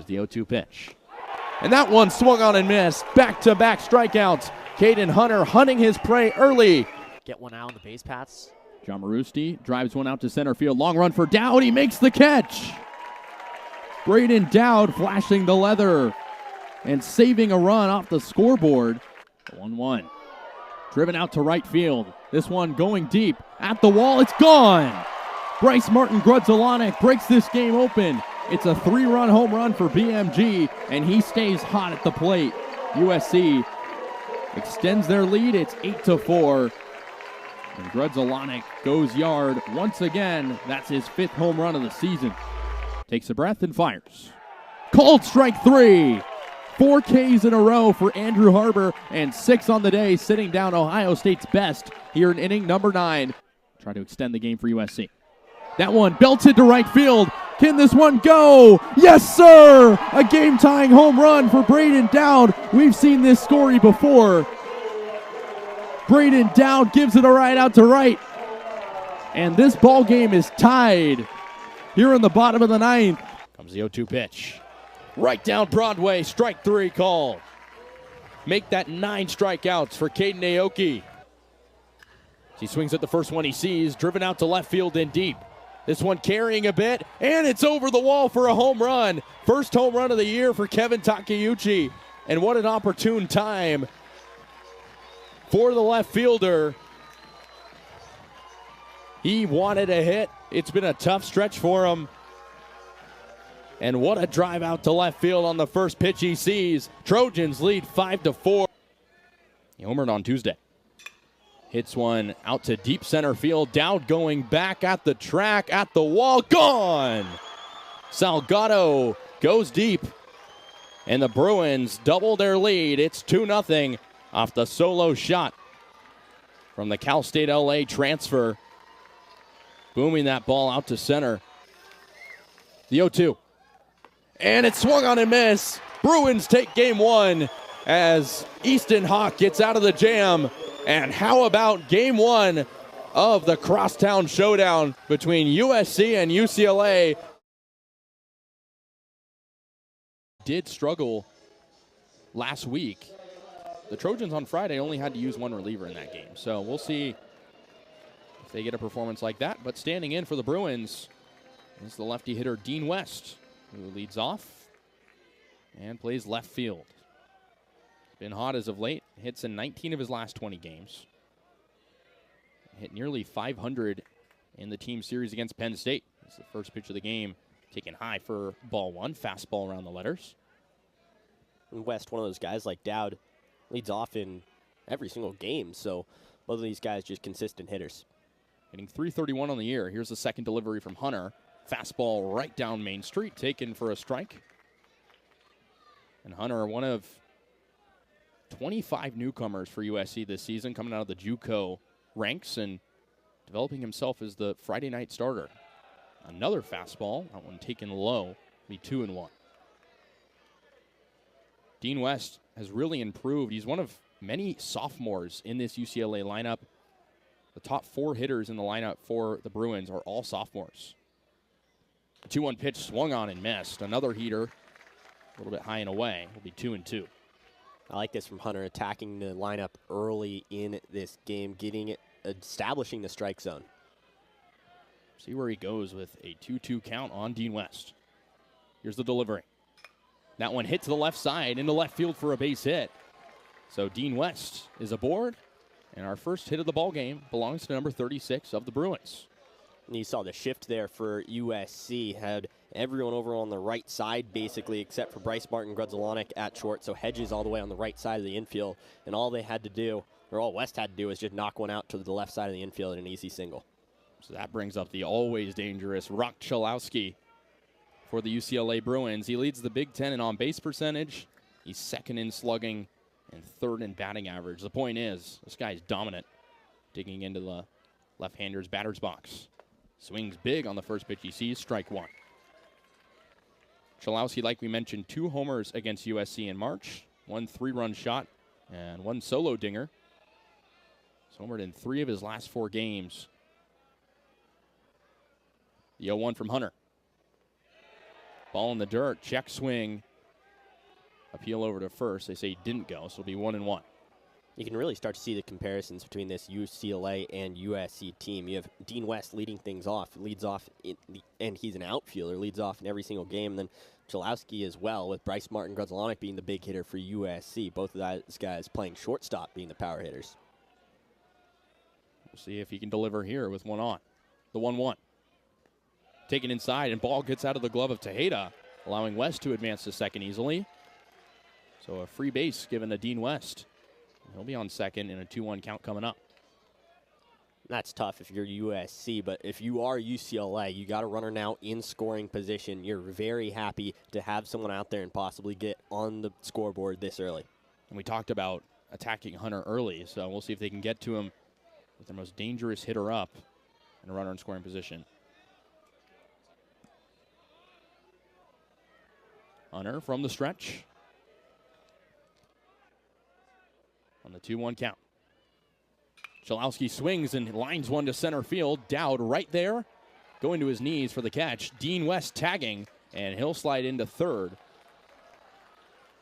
Here's the 0-2 pitch. And that one swung on and missed. Back-to-back strikeouts. Caden Hunter hunting his prey early. Get one out on the base paths. John Marusti drives one out to center field. Long run for Dowd. He makes the catch. Braden Dowd flashing the leather and saving a run off the scoreboard. 1-1. Driven out to right field. This one going deep at the wall. It's gone. Bryce Martin Grudzelanek breaks this game open. It's a 3-run home run for BMG, and he stays hot at the plate. USC extends their lead. It's 8-4. And Grudzelanek goes yard once again. That's his 5th home run of the season. Takes a breath and fires. Called strike 3. 4 Ks in a row for Andrew Harbor, and 6 on the day, sitting down Ohio State's best here in inning number 9. Try to extend the game for USC. That one belted to right field. Can this one go? Yes, sir! A game-tying home run for Braden Dowd. We've seen this story before. Braden Dowd gives it a ride out to right. And this ball game is tied here in the bottom of the 9th. Comes the 0-2 pitch. Right down Broadway, strike 3 called. Make that 9 strikeouts for Caden Aoki. He swings at the first one he sees, driven out to left field and deep. This one carrying a bit, and it's over the wall for a home run. First home run of the year for Kevin Takeuchi. And what an opportune time for the left fielder. He wanted a hit. It's been a tough stretch for him. And what a drive out to left field on the first pitch he sees. Trojans lead 5-4. He homered on Tuesday. Hits one out to deep center field. Dowd going back at the track, at the wall. Gone! Salgado goes deep. And the Bruins double their lead. It's 2-0 off the solo shot from the Cal State LA transfer. Booming that ball out to center. The 0-2. And it swung on and missed. Bruins take game 1 as Easton Hawk gets out of the jam. And how about game 1 of the crosstown showdown between USC and UCLA? Did struggle last week. The Trojans on Friday only had to use 1 reliever in that game. So we'll see if they get a performance like that. But standing in for the Bruins is the lefty hitter Dean West, who leads off and plays left field. Been hot as of late. Hits in 19 of his last 20 games. Hit nearly 500 in the team series against Penn State. It's the first pitch of the game. Taken high for ball 1. Fastball around the letters. West, one of those guys like Dowd, leads off in every single game. So both of these guys just consistent hitters. Hitting .331 on the year. Here's the second delivery from Hunter. Fastball right down Main Street. Taken for a strike. And Hunter, one of 25 newcomers for USC this season, coming out of the JUCO ranks and developing himself as the Friday night starter. Another fastball, that one taken low, be 2-1. Dean West has really improved. He's one of many sophomores in this UCLA lineup. The top 4 hitters in the lineup for the Bruins are all sophomores. A 2-1 pitch swung on and missed. Another heater, a little bit high and away, will be 2-2. I like this from Hunter, attacking the lineup early in this game, establishing the strike zone. See where he goes with a 2-2 count on Dean West. Here's the delivery. That one hit to the left side, into left field for a base hit. So Dean West is aboard, and our first hit of the ball game belongs to number 36 of the Bruins. And you saw the shift there for USC. Had everyone over on the right side, basically, except for Bryce Martin Grudzelanek at short. So Hedges all the way on the right side of the infield. And all they had to do, or all West had to do, was just knock one out to the left side of the infield in an easy single. So that brings up the always dangerous Rock Chalowski for the UCLA Bruins. He leads the Big Ten in on-base percentage. He's second in slugging and third in batting average. The point is, this guy's dominant, digging into the left-hander's batter's box. Swings big on the first pitch he sees, strike 1. Chalowski, like we mentioned, 2 homers against USC in March, 1 3-run shot, and 1 solo dinger. He's homered in 3 of his last 4 games. The 0-1 from Hunter. Ball in the dirt, check swing. Appeal over to first. They say he didn't go, so it'll be 1-1. You can really start to see the comparisons between this UCLA and USC team. You have Dean West leading things off, and he's an outfielder, leads off in every single game. And then Chalowski as well, with Bryce Martin Grudzelanic being the big hitter for USC. Both of those guys playing shortstop, being the power hitters. We'll see if he can deliver here with one on. The 1-1. Taken inside, and ball gets out of the glove of Tejeda, allowing West to advance to second easily. So a free base given to Dean West. He'll be on second in a 2-1 count coming up. That's tough if you're USC, but if you are UCLA, you got a runner now in scoring position. You're very happy to have someone out there and possibly get on the scoreboard this early. And we talked about attacking Hunter early, so we'll see if they can get to him with their most dangerous hitter up and a runner in scoring position. Hunter from the stretch. On the 2-1 count. Chalowski swings and lines one to center field. Dowd right there, going to his knees for the catch. Dean West tagging, and he'll slide into third.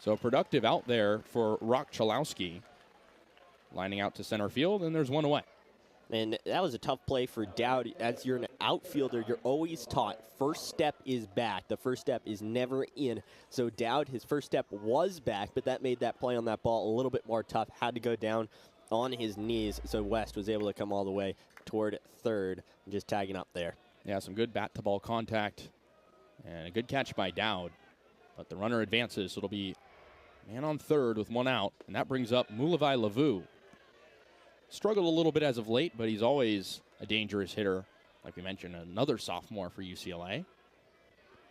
So productive out there for Rock Chalowski. Lining out to center field, and there's one away. And that was a tough play for Dowd. As you're an outfielder, you're always taught first step is back. The first step is never in. So Dowd, his first step was back, but that made that play on that ball a little bit more tough. Had to go down on his knees, so West was able to come all the way toward third, just tagging up there. Yeah, some good bat-to-ball contact and a good catch by Dowd. But the runner advances, so it'll be man on third with one out, and that brings up Mulavai Lavu. Struggled a little bit as of late, but he's always a dangerous hitter. Like we mentioned, another sophomore for UCLA.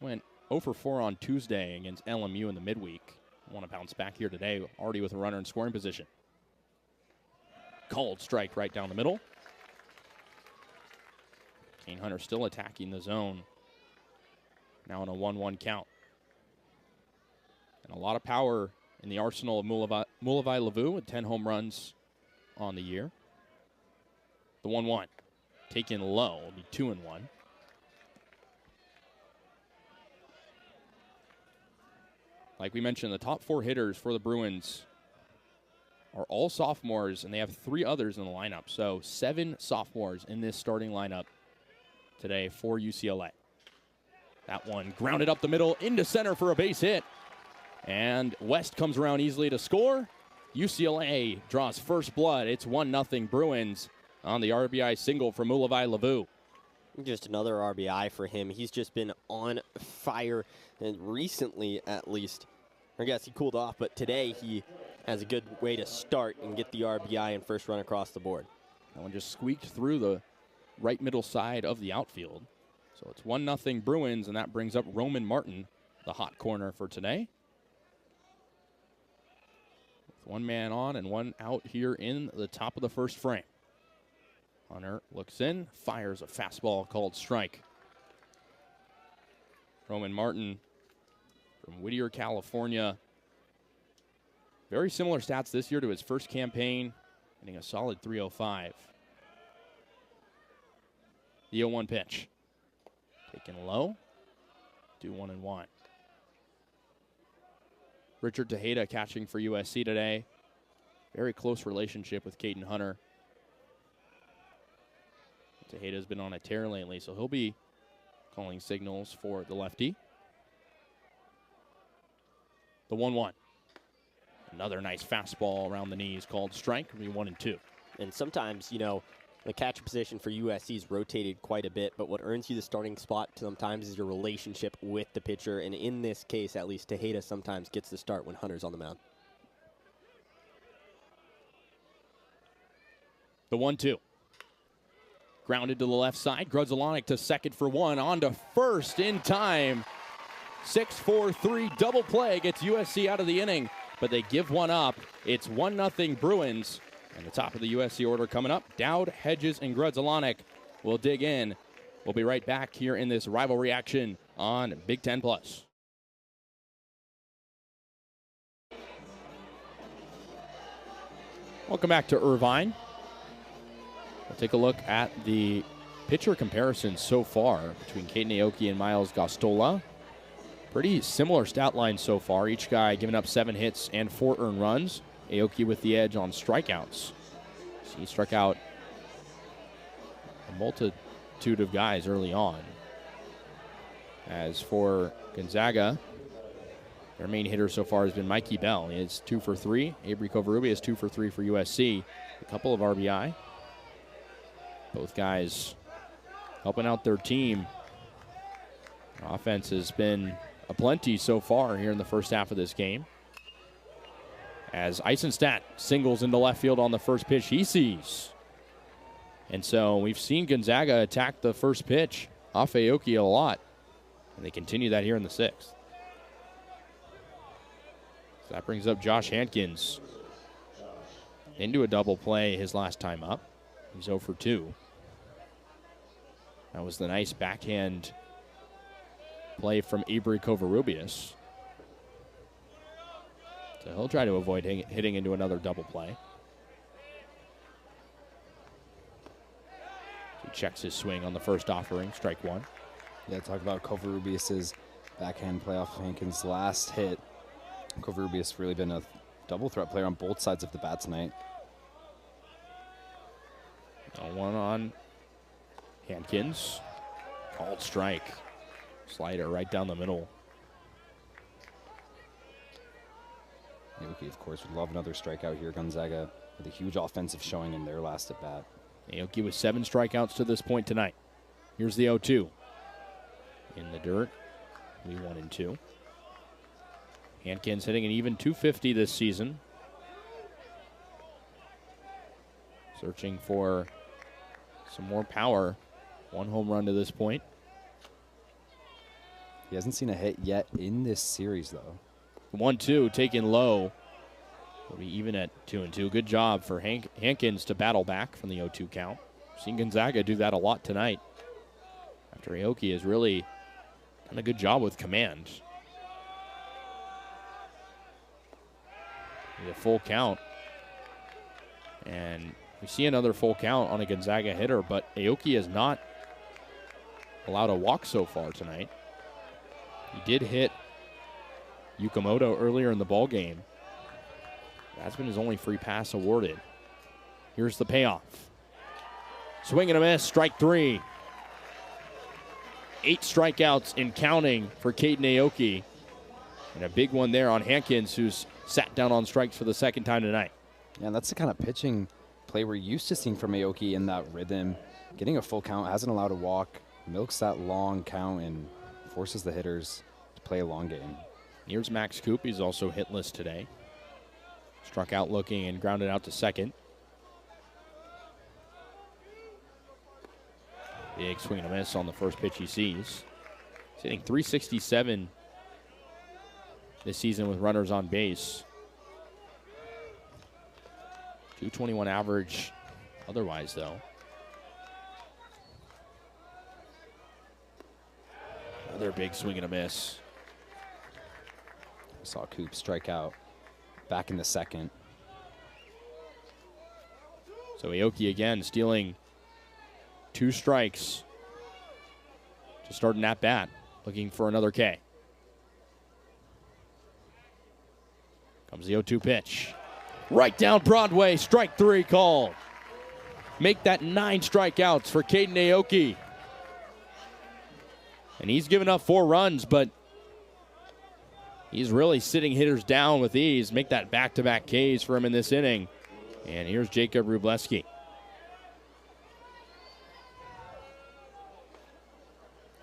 Went 0 for 4 on Tuesday against LMU in the midweek. Want to bounce back here today, already with a runner in scoring position. Called strike right down the middle. Kane Hunter still attacking the zone. Now in a 1-1 count. And a lot of power in the arsenal of Mulavai Lavu with 10 home runs on the year. The 1-1. Taken low. It'll be 2-1. Like we mentioned, the top 4 hitters for the Bruins are all sophomores, and they have 3 others in the lineup. So 7 sophomores in this starting lineup today for UCLA. That one grounded up the middle into center for a base hit. And West comes around easily to score. UCLA draws first blood. It's 1-0 Bruins on the RBI single from Mulavai Lavu. Just another RBI for him. He's just been on fire, and recently at least. I guess he cooled off, but today he has a good way to start and get the RBI and first run across the board. That one just squeaked through the right middle side of the outfield. So it's 1-0 Bruins, and that brings up Roman Martin, the hot corner for today. With one man on and one out here in the top of the first frame. Hunter looks in, fires a fastball called strike. Roman Martin from Whittier, California. Very similar stats this year to his first campaign, hitting a solid .305. The 0-1 pitch. Taken low. 2-1-1. Richard Tejeda catching for USC today. Very close relationship with Caden Hunter. Tejeda's been on a tear lately, so he'll be calling signals for the lefty. The 1-1. Another nice fastball around the knees called strike. It'll be 1-2. And sometimes, you know, the catcher position for USC is rotated quite a bit, but what earns you the starting spot sometimes is your relationship with the pitcher. And in this case, at least, Tejeda sometimes gets the start when Hunter's on the mound. The 1-2. Grounded to the left side. Grudzelanic to second for one. On to first in time. 6-4-3 double play gets USC out of the inning, but they give one up. It's 1-0 Bruins. And the top of the USC order coming up. Dowd, Hedges, and Grudzelanic will dig in. We'll be right back here in this rivalry action on Big Ten Plus. Welcome back to Irvine. We'll take a look at the pitcher comparisons so far between Caden Aoki and Miles Gostola. Pretty similar stat line so far. Each guy giving up 7 hits and 4 earned runs. Aoki with the edge on strikeouts. So he struck out a multitude of guys early on. As for Gonzaga, their main hitter so far has been Mikey Bell. He is 2 for 3. Avery Covarrubias is 2 for 3 for USC. A couple of RBI. Both guys helping out their team. Offense has been aplenty so far here in the first half of this game. As Eisenstadt singles into left field on the first pitch he sees. And so we've seen Gonzaga attack the first pitch off Aoki a lot. And they continue that here in the 6th. So that brings up Josh Hankins into a double play his last time up. He's 0 for 2. That was the nice backhand play from Avery Covarrubias. So he'll try to avoid hitting into another double play. He checks his swing on the first offering, strike 1. Yeah, talk about Covarrubias' backhand play off of Hankins' last hit. Covarrubias really been a double threat player on both sides of the bat tonight. 1 on Hankins. Called strike. Slider right down the middle. Aoki, of course, would love another strikeout here. Gonzaga with a huge offensive showing in their last at bat. Aoki with 7 strikeouts to this point tonight. Here's the 0-2. In the dirt. We 1 and 2. Hankins hitting an even .250 this season. Searching for some more power. 1 home run to this point. He hasn't seen a hit yet in this series, though. 1-2 taken low. Will be even at 2 and 2. Good job for Hankins to battle back from the 0-2 count. Seen Gonzaga do that a lot tonight. After Aoki has really done a good job with command. A full count. And we see another full count on a Gonzaga hitter, but Aoki has not allowed a walk so far tonight. He did hit Yukamoto earlier in the ball game. That's been his only free pass awarded. Here's the payoff. Swing and a miss, strike 3. 8 strikeouts and counting for Caden Aoki. And a big one there on Hankins, who's sat down on strikes for the 2nd time tonight. Yeah, and that's the kind of pitching play we're used to seeing from Aoki in that rhythm. Getting a full count, hasn't allowed a walk, milks that long count, and forces the hitters to play a long game. Here's Max Coop. He's also hitless today. Struck out looking and grounded out to 2nd. Big swing and a miss on the first pitch he sees. He's hitting .367 this season with runners on base. .221 average otherwise, though. Another big swing and a miss. We saw Coop strike out back in the 2nd. So Aoki again stealing 2 strikes to start an at-bat, looking for another K. Comes the 0-2 pitch. Right down Broadway, strike 3 called. Make that 9 strikeouts for Caden Aoki. And he's given up 4 runs, but he's really sitting hitters down with ease. Make that back-to-back Ks for him in this inning. And here's Jacob Rubleski.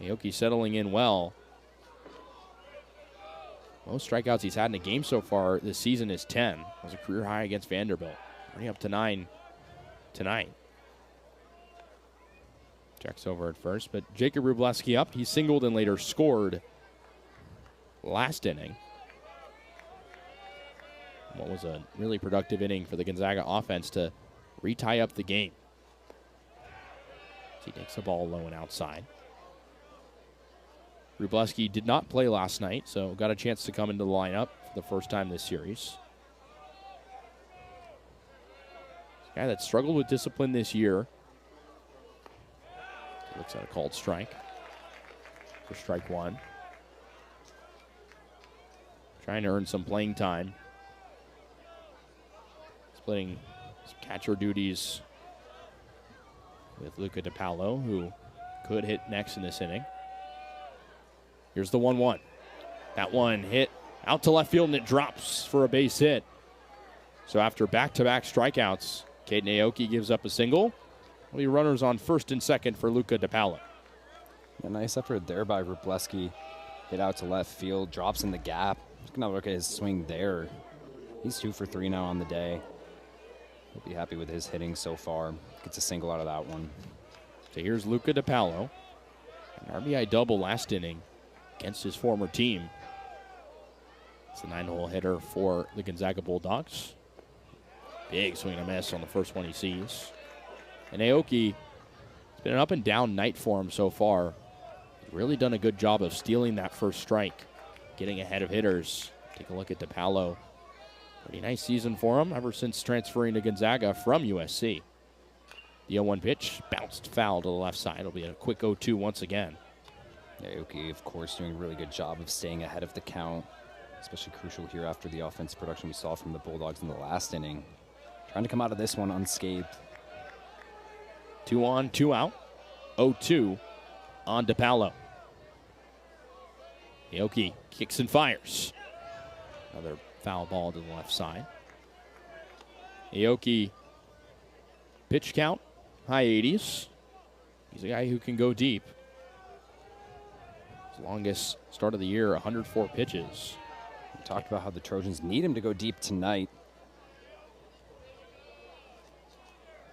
Aoki settling in well. Most strikeouts he's had in a game so far this season is 10. It was a career high against Vanderbilt. Already up to 9 tonight. Checks over at first, but Jacob Rubleski up. He singled and later scored last inning. What was a really productive inning for the Gonzaga offense to retie up the game. He takes the ball low and outside. Rubleski did not play last night, so got a chance to come into the lineup for the first time this series. A guy that struggled with discipline this year. Looks at a called strike for strike 1. trying to earn some playing time. Splitting some catcher duties with Luca DiPaolo, who could hit next in this inning. Here's the 1-1. That one hit out to left field, and it drops for a base hit. So after back-to-back strikeouts, Caden Aoki gives up a single. There'll be runners on first and second for Luca DiPaolo. A nice effort there by Rubleski. Hit out to left field, drops in the gap. Just gonna look at his swing there. He's 2 for 3 now on the day. He'll be happy with his hitting so far. Gets a single out of that one. So here's Luca DiPaolo. An RBI double last inning against his former team. It's a 9-hole hitter for the Gonzaga Bulldogs. Big swing and a miss on the first one he sees. And Aoki, it's been an up and down night for him so far. He's really done a good job of stealing that first strike, getting ahead of hitters. Take a look at DiPaolo. Pretty nice season for him ever since transferring to Gonzaga from USC. The 0-1 pitch bounced foul to the left side. It'll be a quick 0-2 once again. Aoki, of course, doing a really good job of staying ahead of the count, especially crucial here after the offense production we saw from the Bulldogs in the last inning. Trying to come out of this one unscathed. 2 on, 2 out. 0-2 on DiPaolo. Aoki kicks and fires. Another foul ball to the left side. Aoki, pitch count, high 80s. He's a guy who can go deep. His longest start of the year, 104 pitches. We talked about how the Trojans need him to go deep tonight.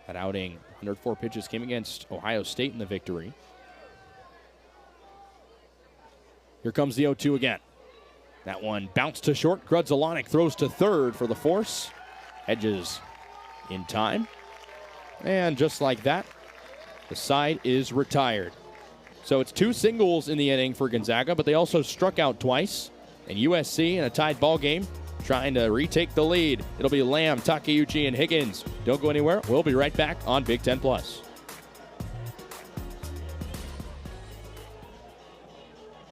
That outing, 104 pitches, came against Ohio State in the victory. Here comes the 0-2 again. That one bounced to short. Grudzalonic throws to third for the force. Hedges in time. And just like that, the side is retired. So it's 2 singles in the inning for Gonzaga, but they also struck out twice. And USC in a tied ball game trying to retake the lead. It'll be Lamb, Takeuchi, and Higgins. Don't go anywhere. We'll be right back on Big Ten Plus.